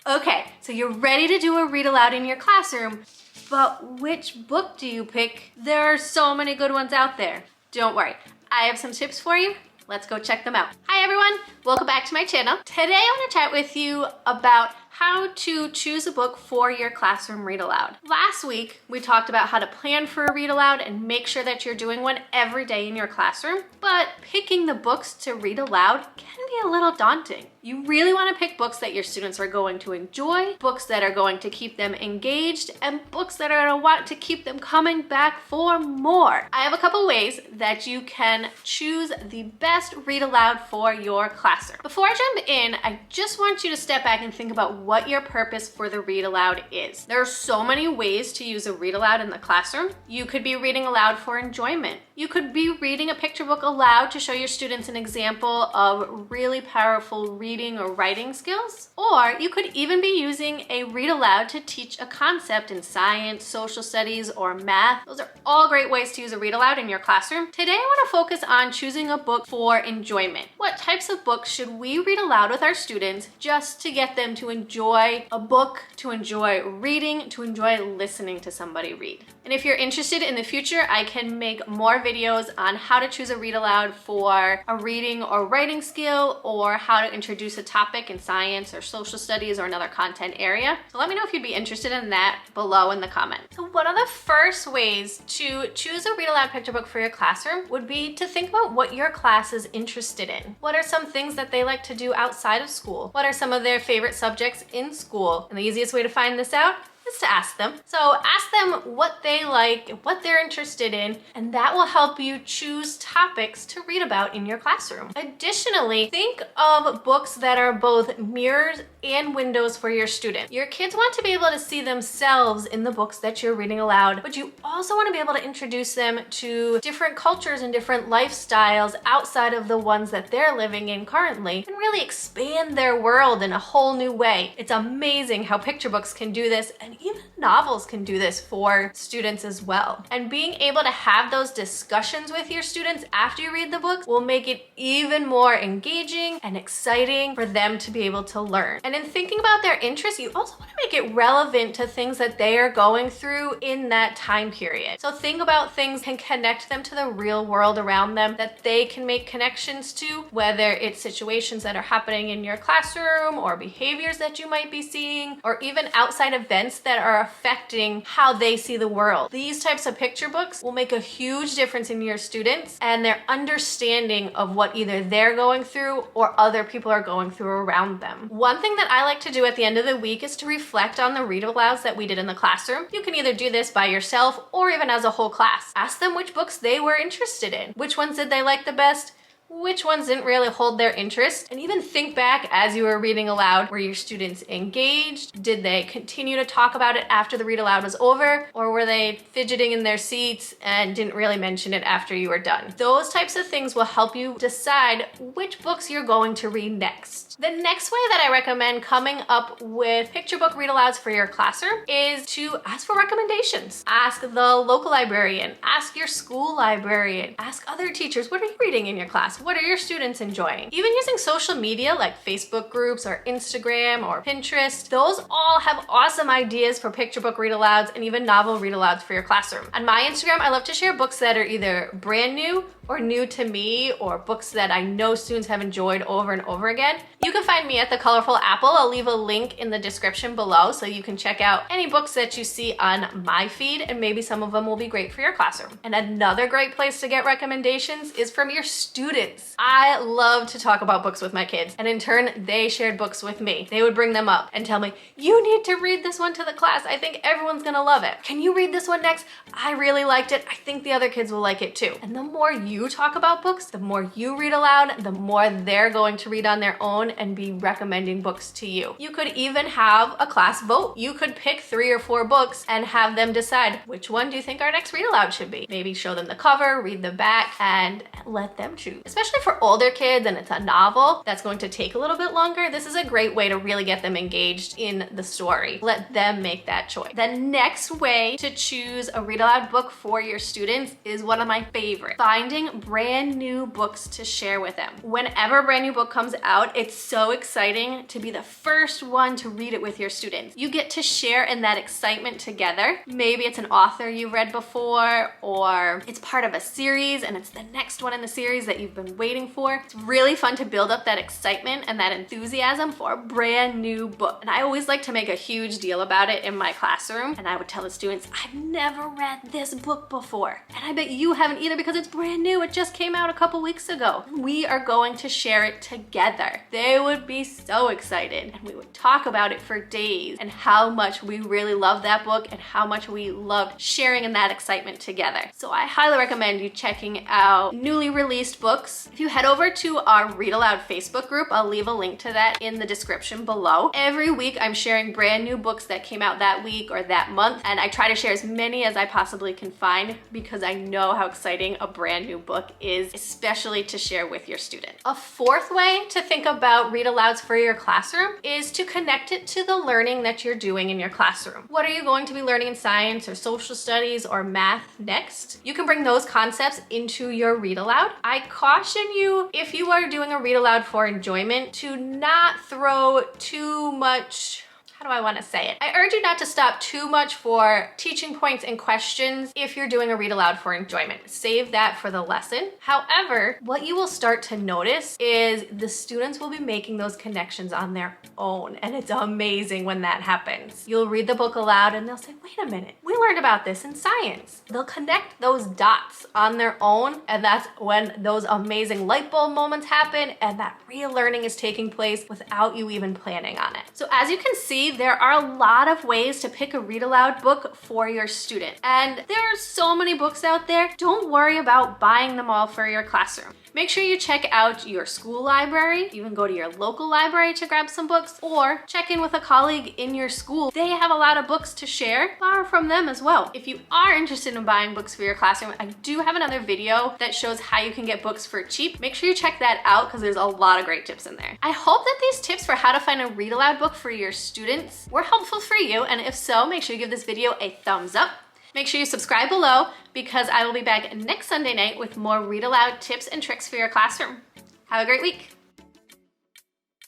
Okay, so you're ready to do a read aloud in your classroom, but which book do you pick? There are so many good ones out there. Don't worry, I have some tips for you. Let's go check them out. Hi everyone, welcome back to my channel. Today I want to chat with you about how to choose a book for your classroom read aloud. Last week, we talked about how to plan for a read aloud and make sure that you're doing one every day in your classroom, but picking the books to read aloud can be a little daunting. You really want to pick books that your students are going to enjoy, books that are going to keep them engaged, and books that are going to want to keep them coming back for more. I have a couple ways that you can choose the best read aloud for your classroom. Before I jump in, I just want you to step back and think about what your purpose for the read aloud is. There are so many ways to use a read aloud in the classroom. You could be reading aloud for enjoyment. You could be reading a picture book aloud to show your students an example of really powerful reading or writing skills. Or you could even be using a read aloud to teach a concept in science, social studies, or math. Those are all great ways to use a read aloud in your classroom. Today I want to focus on choosing a book for enjoyment. What types of books should we read aloud with our students just to get them to enjoy a book, to enjoy reading, to enjoy listening to somebody read? And if you're interested in the future, I can make more videos on how to choose a read aloud for a reading or writing skill, or how to introduce a topic in science or social studies or another content area. So let me know if you'd be interested in that below in the comments. So one of the first ways to choose a read aloud picture book for your classroom would be to think about what your class is interested in. What are some things that they like to do outside of school? What are some of their favorite subjects in school? And the easiest way to find this out is to ask them. So ask them what they like, what they're interested in, and that will help you choose topics to read about in your classroom. Additionally, think of books that are both mirrors and windows for your students. Your kids want to be able to see themselves in the books that you're reading aloud, but you also want to be able to introduce them to different cultures and different lifestyles outside of the ones that they're living in currently, and really expand their world in a whole new way. It's amazing how picture books can do this, and even novels can do this for students as well. And being able to have those discussions with your students after you read the book will make it even more engaging and exciting for them to be able to learn. And in thinking about their interests, you also want to make it relevant to things that they are going through in that time period. So think about things that can connect them to the real world around them, that they can make connections to, whether it's situations that are happening in your classroom or behaviors that you might be seeing, or even outside events that are affecting how they see the world. These types of picture books will make a huge difference in your students and their understanding of what either they're going through or other people are going through around them. One thing that I like to do at the end of the week is to reflect on the read alouds that we did in the classroom. You can either do this by yourself or even as a whole class. Ask them which books they were interested in. Which ones did they like the best? Which ones didn't really hold their interest? And even think back as you were reading aloud. Were your students engaged? Did they continue to talk about it after the read aloud was over? Or were they fidgeting in their seats and didn't really mention it after you were done? Those types of things will help you decide which books you're going to read next. The next way that I recommend coming up with picture book read alouds for your classroom is to ask for recommendations. Ask the local librarian, ask your school librarian, ask other teachers, what are you reading in your class? What are your students enjoying? Even using social media like Facebook groups or Instagram or Pinterest, those all have awesome ideas for picture book read alouds and even novel read alouds for your classroom. On my Instagram, I love to share books that are either brand new or new to me, or books that I know students have enjoyed over and over again. You can find me at The Colorful Apple. I'll leave a link in the description below so you can check out any books that you see on my feed, and maybe some of them will be great for your classroom. And another great place to get recommendations is from your students. I love to talk about books with my kids, and in turn, they shared books with me. They would bring them up and tell me, you need to read this one to the class. I think everyone's gonna love it. Can you read this one next? I really liked it. I think the other kids will like it too. And the more you talk about books, the more you read aloud, the more they're going to read on their own and be recommending books to you. You could even have a class vote. You could pick 3 or 4 books and have them decide which one do you think our next read aloud should be. Maybe show them the cover, read the back, and let them choose. Especially for older kids and it's a novel that's going to take a little bit longer, this is a great way to really get them engaged in the story. Let them make that choice. The next way to choose a read aloud book for your students is one of my favorites. Finding having brand new books to share with them. Whenever a brand new book comes out, it's so exciting to be the first one to read it with your students. You get to share in that excitement together. Maybe it's an author you read before, or it's part of a series and it's the next one in the series that you've been waiting for. It's really fun to build up that excitement and that enthusiasm for a brand new book. And I always like to make a huge deal about it in my classroom. And I would tell the students, I've never read this book before. And I bet you haven't either because it's brand new. It just came out a couple weeks ago. We are going to share it together. They would be so excited and we would talk about it for days and how much we really love that book and how much we loved sharing in that excitement together. So I highly recommend you checking out newly released books. If you head over to our Read Aloud Facebook group, I'll leave a link to that in the description below. Every week I'm sharing brand new books that came out that week or that month, and I try to share as many as I possibly can find because I know how exciting a brand new book is, especially to share with your students. A fourth way to think about read-alouds for your classroom is to connect it to the learning that you're doing in your classroom. What are you going to be learning in science or social studies or math next? You can bring those concepts into your read-aloud. I caution you, if you are doing a read-aloud for enjoyment, to not throw too much, how do I want to say it? I urge you not to stop too much for teaching points and questions if you're doing a read aloud for enjoyment. Save that for the lesson. However, what you will start to notice is the students will be making those connections on their own, and it's amazing when that happens. You'll read the book aloud and they'll say, wait a minute, we learned about this in science. They'll connect those dots on their own, and that's when those amazing light bulb moments happen and that real learning is taking place without you even planning on it. So as you can see, there are a lot of ways to pick a read aloud book for your student. And there are so many books out there. Don't worry about buying them all for your classroom. Make sure you check out your school library. You can go to your local library to grab some books, or check in with a colleague in your school. They have a lot of books to share. Borrow from them as well. If you are interested in buying books for your classroom, I do have another video that shows how you can get books for cheap. Make sure you check that out because there's a lot of great tips in there. I hope that these tips for how to find a read aloud book for your students were helpful for you, and if so, make sure you give this video a thumbs up. Make sure you subscribe below because I will be back next Sunday night with more read aloud tips and tricks for your classroom. Have a great week.